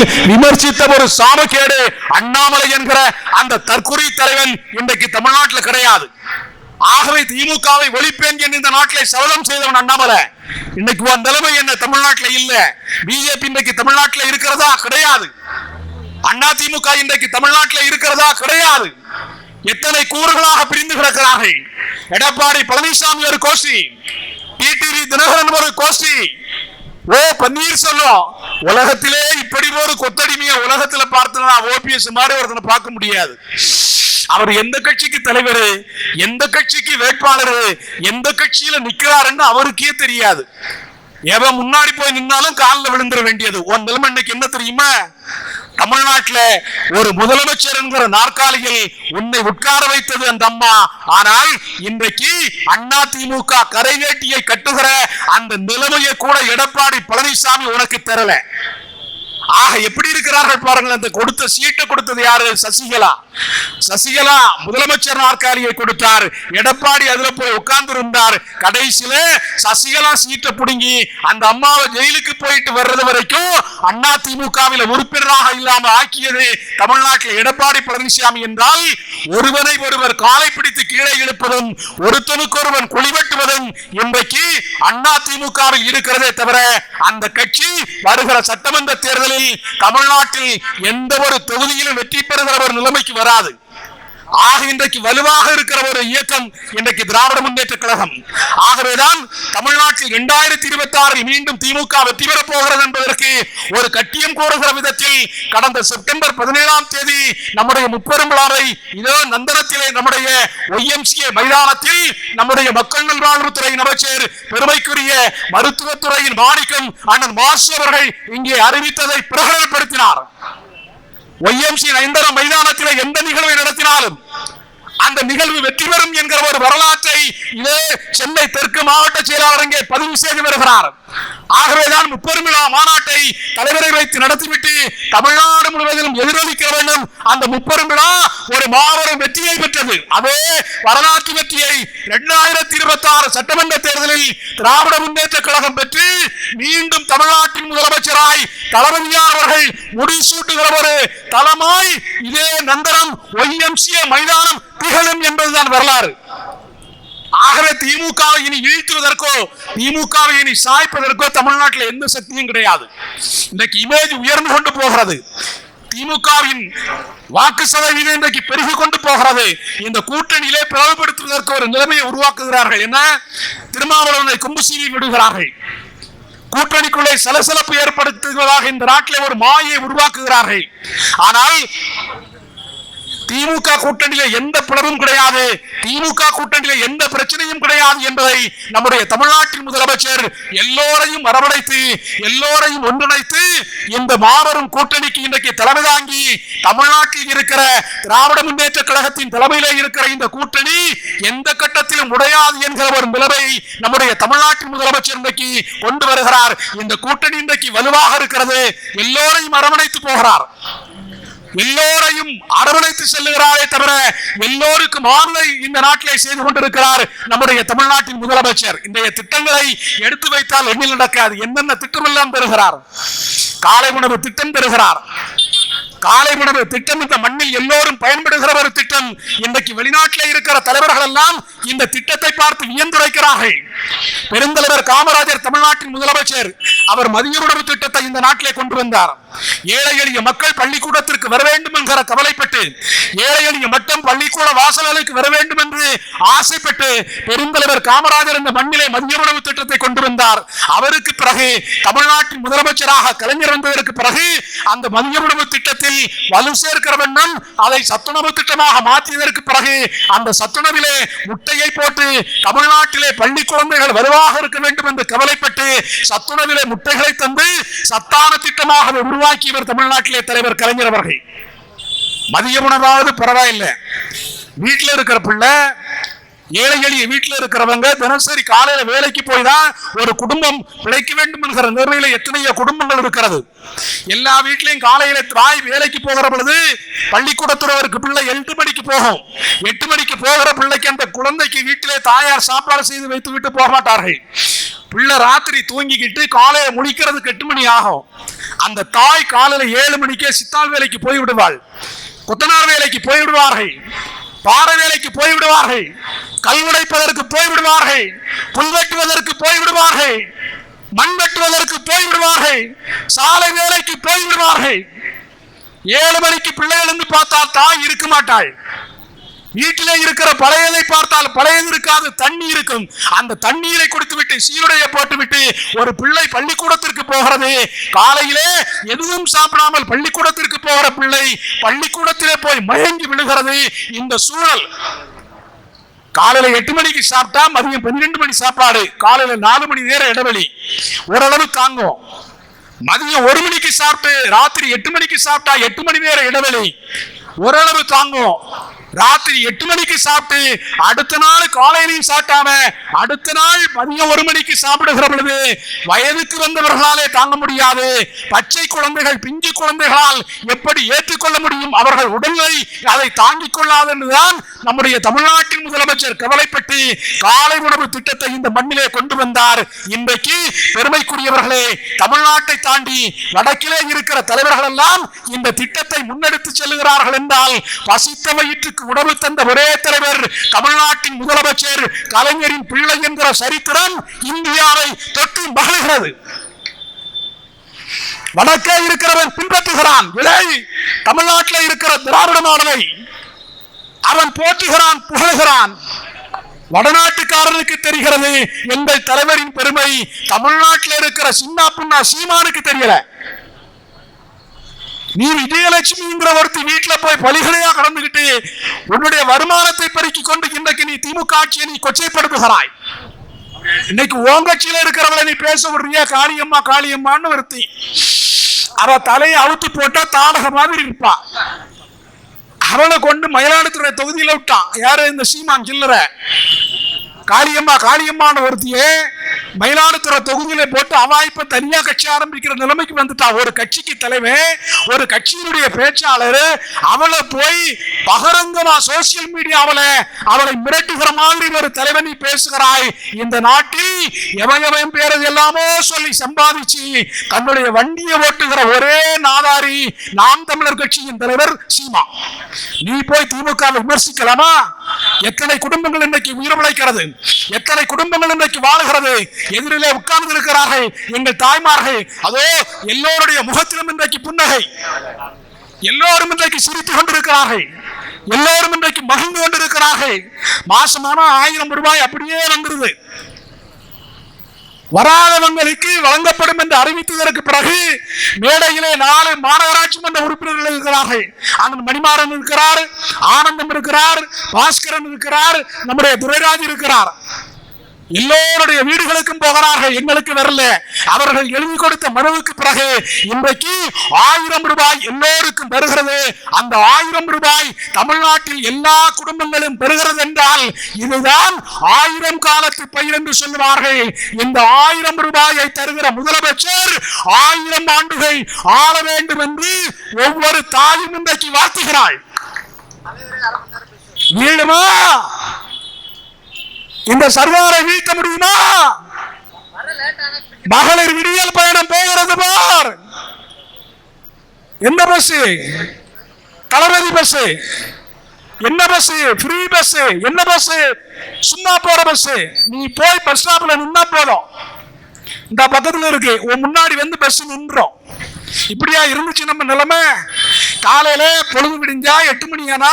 நேரத்தில் விமர்சித்த ஒரு சாபக்கேடு அண்ணாமலை என்கிற அந்த தற்குறி தலைவன் இன்றைக்கு தமிழ்நாட்டில் கிடையாது. ஆகவே திமுகவை ஒழிப்பேன் என்று இந்த நாட்டிலே சபதம் செய்தவன் அண்ணாமலை. இன்னைக்கு ஒரு நிலைமை என்ன தமிழ்நாட்டில் இல்ல. பிஜேபி இன்றைக்கு தமிழ்நாட்டில் இருக்கிறதா? கிடையாது. அண்ணா திமுக இன்றைக்கு தமிழ்நாட்டில் இருக்கிறதா? கிடையாது. எத்தனை கூறுகளாக பிரிந்து கிடக்கிறார்கள். எடப்பாடி பழனிசாமி ஒரு கோஷ்டி, டிடிவி தினகரன் ஒரு கோஷ்டி, ஓ பன்னீர்செல்வம். உலகத்திலே இப்படி ஒரு கொத்தடிமைய உலகத்துல பார்த்தா ஓபிஎஸ் மாதிரி ஒருத்தனை பார்க்க முடியாது. அவர் எந்த கட்சிக்கு தலைவர், எந்த கட்சிக்கு வேட்பாளர், எந்த கட்சியில நிக்கிறாருன்னு அவருக்கே தெரியாது. எவன் முன்னாடி போய் நின்னாலும் காலில் விழுந்துட வேண்டியது. உன் நிலைமை இன்னைக்கு என்ன தெரியுமா? தமிழ்நாட்டில் ஒரு முதலமைச்சர் என்கிற நாற்காலியில் உன்னை உட்கார வைத்தது அந்த அம்மா. ஆனால் இன்றைக்கு அண்ணா திமுக கரைவேட்டியை கட்டுகிற அந்த நிலைமையை கூட எடப்பாடி பழனிசாமி உனக்கு தரல. ஆக எப்படி இருக்கிறார்கள் பாருங்கள். அந்த கொடுத்த சீட்டை கொடுத்தது யாரு? சசிகலா. சசிகலா முதலமைச்சர் நாற்காலியை கொடுத்தார். எடப்பாடி அதுல போய் உட்கார்ந்து இருந்தார். கடைசியில சசிகலா சீட்டை புடுங்கி அந்த அம்மாவை ஜெயிலுக்கு போயிட்டு வர்றது வரைக்கும் அண்ணா திமுகவில் உறுப்பினராக இல்லாம ஆக்கியது தமிழ்நாட்டில் எடப்பாடி பழனிசாமி என்றால், ஒருவனை ஒருவர் காலை பிடித்து கீழே இழுப்பதும் ஒருத்தனுக்கு ஒருவன் குளிவட்டுவதும் இன்றைக்கு அண்ணா திமுகவில் இருக்கிறதே தவிர அந்த கட்சி வருகிற சட்டமன்ற தேர்தலில் தமிழ்நாட்டில் எந்த ஒரு தொகுதியிலும் வெற்றி பெறுகிற ஒரு நிலைமைக்கு வராது. ஆக இன்றைக்கு வலுவாக இருக்கிற ஒரு இயக்கம் இன்றைக்கு திராவிட முன்னேற்ற கழகம். ஆகவேதான் தமிழ்நாட்டில் 2026 மீண்டும் திமுக வெற்றி பெறப் போகிறது என்பதற்கு ஒரு கட்டியம் கூறுகிற விதத்தில் கடந்த செப்டம்பர் 17ஆம் தேதி நம்முடைய முப்பெரும் விழாவை இதோ நந்தனத்திலே நம்முடைய YMCA மைதானத்தில் நம்முடைய மக்கள் நல்வாழ்வுத்துறை அமைச்சர் பெருமைக்குரிய மருத்துவத்துறையின் மாணிக்கம் அண்ணன் மாசு அவர்கள் இங்கே அறிவித்ததை பிரகடனப்படுத்தினார். YMCA நந்தனம் மைதானத்தில் எந்த நிகழ்வை நடத்தினாலும் அந்த நிகழ்வு வெற்றி பெறும் என்கிற ஒரு வரலாற்றை இதே சென்னை தெற்கு மாவட்ட செயலாளர் இங்கே பதிவு செய்து வருகிறார். ஆகவேதான் முப்பெரும் விழா மாநாட்டை தலைவரை வைத்து நடத்திவிட்டு தமிழ்நாடு முழுவதிலும் எதிரொலிக்க வேண்டும். அந்த முப்பெரும் விழா ஒரு மாபெரும் வெற்றியை பெற்றது. அதே வரலாற்று வெற்றியை 2026 சட்டமன்ற தேர்தலில் திராவிட முன்னேற்ற கழகம் பெற்று மீண்டும் தமிழ்நாட்டின் முதலமைச்சராய் தளபதியார் அவர்கள் முடிசூட்டுகிற ஒரு தலமாய் இதே நந்தனம் YMCA மைதானம் திகழும் என்பதுதான் வரலாறு. ஆகவே திமுகவை இனி வீழ்த்துவதற்கோ திமுகவை இனி சாய்ப்பதற்கோ தமிழ்நாட்டில் எந்த சக்தியும் கிடையாது. இன்றைக்கு இமேஜ் உயர்ந்து கொண்டு போகிறது. திமுகவின் வாக்கு சதவீதம் இன்றைக்கு பெருகி கொண்டு போகிறது. இந்த கூட்டணியிலே பிளவுபடுத்துவதற்கு ஒரு நிலைமையை உருவாக்குகிறார்கள். என்ன? திருமாவளவனை கொம்பு சீவி விடுகிறார்கள். கூட்டணிக்குள்ளே சலசலப்பு ஏற்படுத்துவதாக இந்த நாட்டிலே ஒரு மாயை உருவாக்குகிறார்கள். ஆனால் திமுக கூட்டணியில எந்த பிளவும் கிடையாது, திமுக கூட்டணியில எந்த பிரச்சனையும் கிடையாது என்பதை நம்முடைய தமிழ்நாட்டின் முதலமைச்சர் எல்லோரையும் அரவணைத்து எல்லோரையும் ஒன்றிணைத்து இந்த மாபெரும் கூட்டணிக்கு இன்றைக்கு தலைமை தாங்கி தமிழ்நாட்டில் இருக்கிற திராவிட முன்னேற்ற கழகத்தின் தலைமையிலே இருக்கிற இந்த கூட்டணி எந்த கட்டத்திலும் உடையாது என்கிற ஒரு நிலைமை நம்முடைய தமிழ்நாட்டின் முதலமைச்சர் இன்றைக்கு கொண்டு வருகிறார். இந்த கூட்டணி இன்றைக்கு வலுவாக இருக்கிறது. எல்லோரையும் அரவணைத்து போகிறார். எல்லோரையும் அரவணைத்து செல்லுகிறாரே தவிர எல்லோருக்கும் ஆணை இந்த நாட்டிலே செய்து கொண்டிருக்கிறார் நம்முடைய தமிழ்நாட்டின் முதலமைச்சர். இந்த திட்டங்களை எடுத்து வைத்தால் எண்ணில் நடக்காது. என்னென்ன திட்டம் எல்லாம் பெறுகிறார். காலை உணவு திட்டம் பெறுகிறார். காலை உணவு திட்டம் இந்த மண்ணில் எல்லோரும் பயன்படுகிற ஒரு திட்டம். இன்றைக்கு வெளிநாட்டில் இருக்கிற தலைவர்கள் எல்லாம் இந்த திட்டத்தை பார்த்து வியந்துரைக்கிறார்கள். பெருந்தலைவர் காமராஜர் தமிழ்நாட்டின் முதலமைச்சர் அவர் மதிய உணவு திட்டத்தை இந்த நாட்டிலே கொண்டு வந்தார். ஏழை எளிய மக்கள் பள்ளிக்கூடத்திற்கு வர வேண்டும் என்கிற கவலைப்பட்டு ஏழை எளிய மக்கள் பள்ளிக்கூட வாசல்களுக்கு வர வேண்டும் என்று ஆசைப்பட்டு பெருந்தலைவர் காமராஜர் இந்த மண்ணிலே மதிய உணவு திட்டத்தை கொண்டு வந்தார். அவருக்கு பிறகு தமிழ்நாட்டின் முதலமைச்சராக கலைஞர் வந்ததற்கு பிறகு அந்த மதிய உணவு திட்டத்தில் வலு சேர்க்கிற வண்ணம் அதை சத்துணவு திட்டமாக மாற்றியதற்கு பிறகு அந்த சத்துணவிலே முட்டையை போட்டு தமிழ்நாட்டிலே பள்ளி குழந்தைகள் வலுவாக இருக்க வேண்டும் என்று கவலைப்பட்டு சத்துணவிலே முட்டைகளை தந்து சத்தான திட்டமாக உருவாக்கியவர் தமிழ்நாட்டிலே தலைவர் கலைஞர் அவர்கள். மதிய உணவாவது பரவாயில்லை, வீட்டில் இருக்கிற பிள்ளை ஏழை எளிய வீட்டில் இருக்கிறவங்க தினசரி காலையில வேலைக்கு போய் தான் ஒரு குடும்பம் பிழைக்க வேண்டும் என்கிற நிலையில எத்தனையோ குடும்பங்கள் இருக்கிறது. எல்லா வீட்லையும் காலையில தாய் வேலைக்கு போகிற பொழுது பள்ளிக்கூடத்துறவருக்கு பிள்ளை 8 மணிக்கு போகும். 8 மணிக்கு போகிற பிள்ளைக்கு அந்த குழந்தைக்கு வீட்டிலே தாயார் சாப்பாடு செய்து வைத்து விட்டு போக மாட்டார்கள். பிள்ளை ராத்திரி தூங்கிக்கிட்டு காலையில முழிக்கிறதுக்கு 8 மணி ஆகும். அந்த தாய் காலையில 7 மணிக்கே சித்தாள் வேலைக்கு போய் விடுவாள், கொத்தனார் வேலைக்கு போய் விடுவார்கள், பாறை வேலைக்கு போய் விடுவார்கள், கல் உடைப்பதற்கு போய் விடுவார்கள், புல் வெட்டுவதற்கு போய் விடுவார்கள், மண் வெட்டுவதற்கு போய் விடுவார்கள், சாலை வேலைக்கு போய் விடுவார்கள். 7 மணிக்கு பிள்ளைகள் இருந்து பார்த்தால் தாய் இருக்க மாட்டாள். வீட்டிலே இருக்கிற பழையதை பார்த்தால் பழையது இருக்காது, தண்ணி இருக்கும். அந்த தண்ணீரை கொடுத்து விட்டு சீருடைய போட்டுவிட்டு ஒரு பிள்ளை பள்ளிக்கூடத்திற்கு போகிறது. காலையிலே எதுவும் சாப்பிடாமல் பள்ளிக்கூடத்திற்கு போகிற பிள்ளை பள்ளிக்கூடத்திலே போய் மயங்கி விழுகிறது. இந்த சூழல் காலையில 8 மணிக்கு சாப்பிட்டா மதியம் 12 மணி சாப்பாடு, காலையில 4 மணி நேர இடைவெளி, ஓரளவு தாங்கும். மதியம் 1 மணிக்கு சாப்பிட்டு ராத்திரி 8 மணிக்கு சாப்பிட்டா 8 மணி நேர இடைவெளி, ஓரளவு தாங்கும். ராத்திரி 8 மணிக்கு சாப்பிட்டு அடுத்த நாள் காலையிலையும் சாப்பிட்டாம அடுத்த நாள் மதியம் 1 மணிக்கு சாப்பிடுகிற பொழுது வயதுக்கு வந்தவர்களாலே தாங்க முடியாது. பச்சை குழந்தைகள், பிஞ்சு குழந்தைகளால் எப்படி ஏற்றுக்கொள்ள முடியும்? அவர்கள் உடல்நிலை அதை தாங்கிக் கொள்ளாது என்றுதான் நம்முடைய தமிழ்நாட்டின் முதலமைச்சர் கவலைப்பட்டு காலை உணவு திட்டத்தை இந்த மண்ணிலே கொண்டு வந்தார். இன்றைக்கு பெருமைக்குரியவர்களே, தமிழ்நாட்டை தாண்டி வடக்கிலே இருக்கிற தலைவர்கள் எல்லாம் இந்த திட்டத்தை முன்னெடுத்து செல்லுகிறார்கள் என்றால் பசித்த வயிற்றுக்கு உணவு தந்த ஒரே தலைவர் தமிழ்நாட்டின் முதலமைச்சர் கலைஞரின் பிள்ளை என்கிற சரித்திரம் இந்தியாவை தொட்டு மகிழ்கிறது. வடக்கே இருக்கிறவன் பின்பற்றுகிறான், விலை தமிழ்நாட்டில் இருக்கிற திராவிட மாடலை அவன் போற்றுகிறான், புகழ்கிறான். வடநாட்டுக்காரனுக்கு தெரிகிறது எங்கள் தலைவரின் பெருமை, தமிழ்நாட்டில் இருக்கிற சின்ன புண்ணா சீமானுக்கு தெரியல. நீ விஜயலட்சுமிங்கிற ஒருத்தி வீட்டுல போய் பலிகளையா கடந்துகிட்டு உன்னுடைய வருமானத்தை பெருக்கிக் கொண்டு இன்றைக்கு நீ திமுக ஆட்சியை நீ கொச்சைப்படுத்துகிறாய். இன்னைக்கு ஓங்கட்சியில இருக்கிறவளை நீ பேச விடுறிய காளியம்மா காளியம்மான்னு ஒருத்தி, அவ தலையை அவுத்து போட்டா தாடக மாதிரி இருப்பா. அவளை கொண்டு மயிலாடுதுறை தொகுதியில விட்டான். யாரு? இந்த சீமான் சில்லற. காளியம்மா காளியம்மான்னு ஒருத்தியே மயிலாடுதுறை தொகுதியில போட்டு அவாய்ப்ப தனியா கட்சி ஆரம்பிக்கிற நிலைமைக்கு வந்துட்டா. ஒரு கட்சிக்கு தலைவர், ஒரு கட்சியினுடைய பேச்சாளர், அவளை போய் பகரங்கமா சோசியல் மீடியாவில் அவளை மிரட்டுகிற மாதிரி ஒரு தலைவனை பேசுகிறாய். இந்த நாட்டில் எவன் பேரது எல்லாமோ சொல்லி சம்பாதிச்சு தன்னுடைய வண்டியை ஓட்டுகிற ஒரே நாதாரி நாம் தமிழர் கட்சியின் தலைவர் சீமா. நீ போய் திமுக விமர்சிக்கலாமா? எத்தனை குடும்பங்கள் இன்றைக்கு உயிர் பிழைக்கிறது, எத்தனை குடும்பங்கள் இன்றைக்கு வாழுகிறது. எதிரிலே உட்கார்ந்து இருக்கிறார்கள் எங்கள் தாய்மார்கள். அதோ எல்லோருடைய முகத்திலும் இன்றைக்கு புன்னகை, எல்லோரும் இன்றைக்கு சிரித்துக் கொண்டிருக்கிறார்கள், எல்லோரும் இன்றைக்கு மகிழ்ந்து கொண்டிருக்கிறார்கள். மாசமான 1000 ரூபாய் அப்படியே வந்துருது. வராதவங்களுக்கு வழங்கப்படும் என்று அறிவித்ததற்கு பிறகு மேடையிலே 4 மாநகராட்சி மன்ற உறுப்பினர்கள் இருக்கிறார்கள். அண்ணன் மணிமாறன் இருக்கிறார், ஆனந்தம் இருக்கிறார், பாஸ்கரன் இருக்கிறார், நம்முடைய துரைராஜ் இருக்கிறார். எல்லோருடைய வீடுகளுக்கும் போகிறார்கள், எங்களுக்கு வரல. அவர்கள் எழுதி கொடுத்த மனுவுக்கு பிறகு இன்றைக்கு 1000 ரூபாய் எல்லோருக்கும் பெறுகிறது. அந்த 1000 ரூபாய் தமிழ்நாட்டில் எல்லா குடும்பங்களும் பெறுகிறது என்றால் இதுதான் 1000 காலத்து பயிர் என்று சொல்லுவார்கள். இந்த 1000 ரூபாயை தருகிற முதலமைச்சர் 1000 ஆண்டுகள் ஆள வேண்டும் என்று ஒவ்வொரு தாயும் இன்றைக்கு வாழ்த்துகிறாள். வீடுமா இந்த சர்வாரை வீழ்த்த முடியுமா? மகளிர் விடியல் பயணம் போகிறது பார். என்ன பஸ்? தளபதி பஸ். என்ன பஸ்? Free bus. என்ன பஸ்? சும்மா போற பஸ். நீ போய் பஸ் ஸ்டாப்ல நின்னா போதும், இந்த பக்கத்துல இருக்கு, உன் முன்னாடி வந்து பஸ் நின்றோம். இப்படியா இருந்துச்சு நம்ம நிலைமை? காலையில பொழுது விடிஞ்சா 8 மணி ஆனா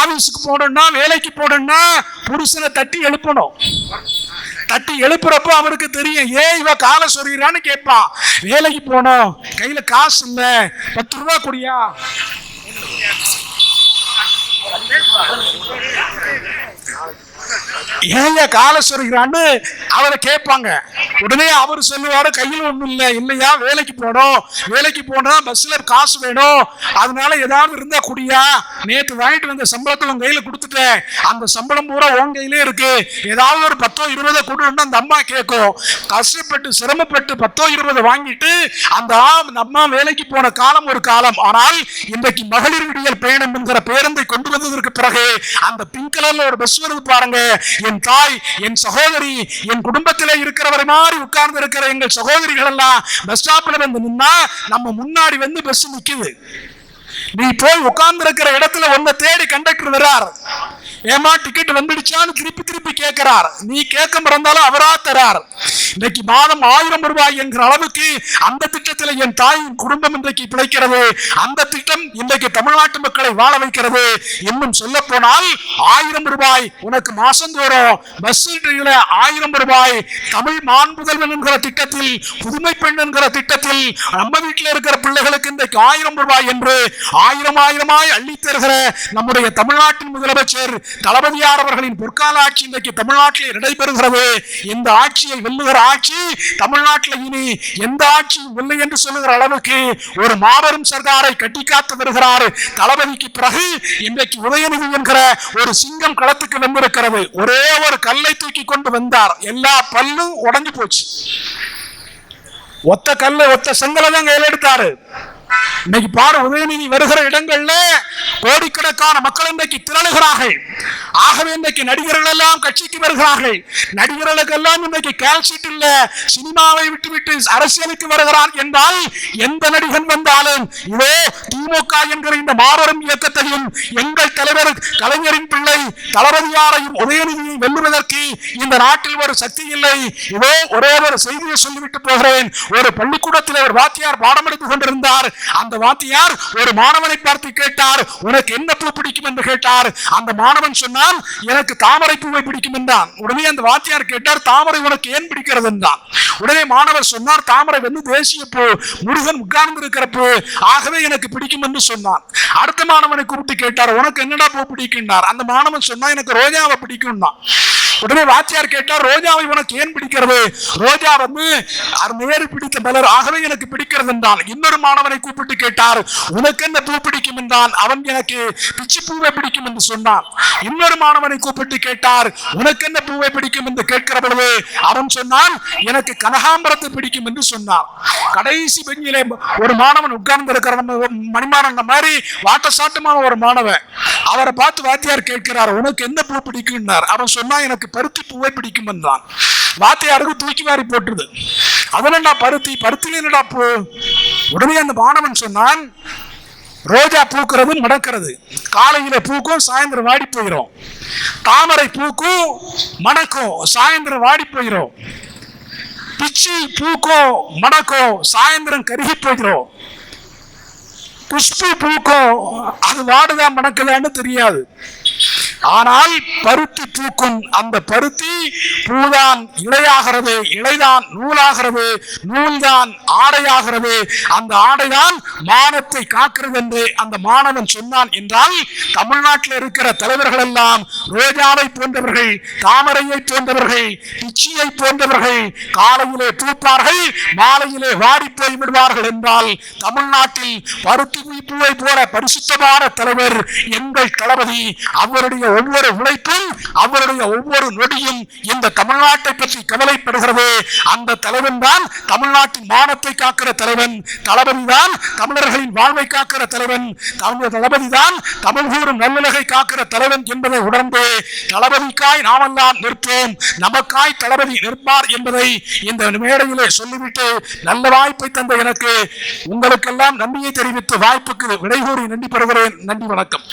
ஆபீஸுக்கு போடணும்னா, வேலைக்கு போடணும்னா புருஷனை தட்டி எழுப்பணும். தட்டி எழுப்புறப்போ அவருக்கு தெரியும், இவ காலை சொருகிறான்னு கேட்பான். வேலைக்கு போனோம், கையில காசு இல்ல, 10 ரூபா குடியா. ஏன் காலை சொருகிறான்னு அவரை கேட்பாங்க. உடனே அவர் சொல்லுவாரு, கையில் ஒண்ணும் இல்லை. இல்லையா, வேலைக்கு போனோம், வேலைக்கு போனா பஸ்ல காசு வேணும், அதனால ஏதாவது இருந்தா குடியா. நேற்று வாங்கிட்டு வந்த சம்பளத்தை உன் கையில கொடுத்துட்டேன், அந்த சம்பளம் பூரா உன் கையிலே இருக்கு, ஏதாவது ஒரு 10 20 கொடுன்னு அந்த அம்மா கேட்கும். கஷ்டப்பட்டு சிரமப்பட்டு 10 20 வாங்கிட்டு அந்த அம்மா வேலைக்கு போன காலம் ஒரு காலம். ஆனால் இன்றைக்கு மகளிர் விடியல் பயணம் என்கிற பேருந்தை கொண்டு வந்ததற்கு பிறகு அந்த பிங்க் கலர்ல ஒரு பஸ் வருது பாருங்க, என் தாய், என் சகோதரி, என் குடும்பத்திலே இருக்கிறவரை மாதிரி உட்கார்ந்து இருக்கிற எங்கள் சகோதரிகள் எல்லாம் பஸ் ஸ்டாப்ல வந்து நின்னா நம்ம முன்னாடி வந்து பஸ் நிக்குது. நீ போய் உட்கார்ந்து இருக்கிற இடத்துல உன்னை தேடி கண்டக்டர் வர்றார். ஏமா டிக்கெட் வந்துடுச்சான்னு திருப்பி திருப்பி கேட்கிறார். நீ கேட்க மறந்தாலும் அவரா தரார். இன்னைக்கு மாதம் 1000 ரூபாய் என்கிற அளவுக்கு அந்த திட்டத்தில் என் தாயின் குடும்பம் இன்றைக்கு பிழைக்கிறது. அந்த திட்டம் இன்றைக்கு தமிழ்நாட்டு மக்களை வாழ வைக்கிறது. இன்னும் சொல்ல போனால் 1000 ரூபாய் உனக்கு மாசந்தோறும் பஸ் 1000 ரூபாய் தமிழ் மாண்புதல்வன் என்கிற திட்டத்தில், புதுமை பெண் என்கிற திட்டத்தில் நம்ம வீட்டில் இருக்கிற பிள்ளைகளுக்கு இன்றைக்கு 1000 ரூபாய் என்று 1000 அள்ளி தருகிற நம்முடைய தமிழ்நாட்டின் முதலமைச்சர் தளபதியார் அவர்களின் பொற்கால ஆட்சி இன்றைக்கு தமிழ்நாட்டில் நடைபெறுகிறது. இந்த ஆட்சியை வெல்லுகிற ஆட்சி தமிழ்நாட்டில் இனி எந்த ஆட்சியும் இல்லை என்று சொல்லுகிற அளவுக்கு ஒரு மாபெரும் சர்க்காரை கட்டி காத்து வருகிறார். தளபதிக்கு பிறகு இன்றைக்கு உதயநிதி என்கிற ஒரு சிங்கம் களத்துக்கு வந்திருக்கிறது. ஒரே ஒரு கல்லை தூக்கி கொண்டு வந்தார், எல்லா பல்லும் உடைஞ்சு போச்சு. ஒத்த கல்ல ஒத்த செங்கலை தான் கையில் எடுத்தாரு. இன்னைக்கு பாரு, உதயநிதி வருகிற இடங்கள்ல கோடிக்கணக்கான மக்கள் இன்றைக்கு திரளுகிறார்கள். ஆகவே இன்றைக்கு நடிகர்கள் எல்லாம் கட்சிக்கு வருகிறார்கள். நடிகர்களுக்கு எல்லாம் இன்றைக்கு கால்ஷீட் இல்ல, சினிமாவை விட்டுவிட்டு அரசியலுக்கு வருகிறார் என்றால் எந்த நடிகன் வந்தாலும் இதோ திமுக என்கிற இந்த மாபெரும் இயக்கத்தையும் எங்கள் தலைவர் கலைஞரின் பிள்ளை தளபதியாரையும் உதயநிதியை வெல்லுவதற்கு இந்த நாட்டில் ஒரு சக்தி இல்லை. இதோ ஒரே ஒரு செய்தியை சொல்லிவிட்டு போகிறேன். ஒரு பள்ளிக்கூடத்தில் ஒரு வாத்தியார் பாடம் எடுத்துக் கொண்டிருந்தார். அந்த வாத்தியார் ஒரு மாணவனை பார்த்து கேட்டார், உனக்கு என்ன பூ பிடிக்கும் என்று கேட்டார். அந்த மாணவன் சொன்னான், எனக்கு தாமரை பூவை பிடிக்கும் என்றான். உடனே அந்த வாத்தியார் கேட்டார், தாமரை உனக்கு ஏன் பிடிக்கிறது என்றான். உடனே மாணவர் சொன்னார், தாமரை வந்து தேசிய பூ, முருகன் உட்கார்ந்து இருக்கிற பூ, ஆகவே எனக்கு பிடிக்கும் என்று சொன்னான். அடுத்த மாணவனை கூப்பிட்டு கேட்டார், உனக்கு என்னடா பூ பிடிக்கின்றார். அந்த மாணவன் சொன்னா, எனக்கு ரோஜாவை பிடிக்கும். உடனே வாத்தியார் கேட்டார், ரோஜாவை உனக்கு ஏன் பிடிக்கிறது. ரோஜா வந்து நேரு பிடித்த மலர், ஆகவே எனக்கு பிடிக்கிறது என்றான். இன்னொரு மாணவனை கூப்பிட்டு கேட்டார், உனக்கு என்ன பூ பிடிக்கும் என்றான். அவன் எனக்கு பிச்சி பூவை பிடிக்கும் என்று சொன்னான். இன்னொரு மாணவனை கூப்பிட்டு கேட்டார், உனக்கு என்ன பூவை பிடிக்கும் என்று கேட்கிற பொழுது அவன் சொன்னான், எனக்கு கனகாம்பரத்தை பிடிக்கும் என்று சொன்னான். கடைசி பெஞ்சிலே ஒரு மாணவன் உட்கார்ந்து இருக்கிற மணிமாறன் மாதிரி வாட்ட சாட்டமான ஒரு மாணவன், அவரை பார்த்து வாத்தியார் கேட்கிறார், உனக்கு என்ன பூ பிடிக்கும். அவன் சொன்னா, எனக்கு பருத்தி பூவை பிடிக்கும் என்றான். வாத்தியாருக்கு தூக்கி வாரி போட்டுது. அதனடா பருத்தி, பருத்தில என்னடா பூ. உடனே அந்த மாணவன் சொன்னான், ரோஜா பூக்கிறது மணக்கிறது, காலையில பூக்கும் சாயந்தரம் வாடி போயிடும். தாமரை பூக்கும் மணக்கும், சாயந்தரம் வாடி போயிடும். பிச்சி பூக்கும் மணக்கும், சாயந்தரம் கருகி போயிடும். குஷ்பு பூக்கும், அது வாடுதா மணக்குதான்னு தெரியாது. ஆனால் பருத்தி பூக்கும், அந்த பருத்தி பூதான் இலையாகிறது, இலைதான் நூலாகிறது, நூல்தான் ஆடையாகிறது, அந்த ஆடைதான் மானத்தை காக்கிறது என்று அந்த மாணவன் சொன்னான் என்றால், தமிழ்நாட்டில் இருக்கிற தலைவர்கள் எல்லாம் ரோஜாவை போன்றவர்கள், தாமரையை போன்றவர்கள், பிச்சியை போன்றவர்கள், காலையிலே பூப்பார்கள், மாலையிலே வாடி போய் விடுவார்கள் என்றால், தமிழ்நாட்டில் பருத்தி பூவை போல பரிசுத்தமான தலைவர் எங்கள் தளபதி. அவருடைய ஒவ்வொரு உழைப்பும், அவருடைய ஒவ்வொரு நொடியும் இந்த தமிழ்நாட்டை பற்றி கவலைப்படுகிறது. அந்த தலைவன் தான் தமிழ்நாட்டின் மானத்தை காக்கிற தலைவன். தளபதி தான் தமிழர்களின் வாழ்வை காக்கிற தலைவன். தளபதி தான் தமிழ் கூறும் நல்லுலகை காக்கிற தலைவன் என்பதை உணர்ந்து தளபதிக்காய் நாமெல்லாம் நிற்போம், நமக்காய் தளபதி நிற்பார் என்பதை இந்த மேடையிலே சொல்லிவிட்டு, நல்ல வாய்ப்பை தந்த எனக்கு உங்களுக்கெல்லாம் நன்றியை தெரிவித்து வாய்ப்புக்கு விடைகூறி நன்றி பெறுகிறேன். நன்றி, வணக்கம்.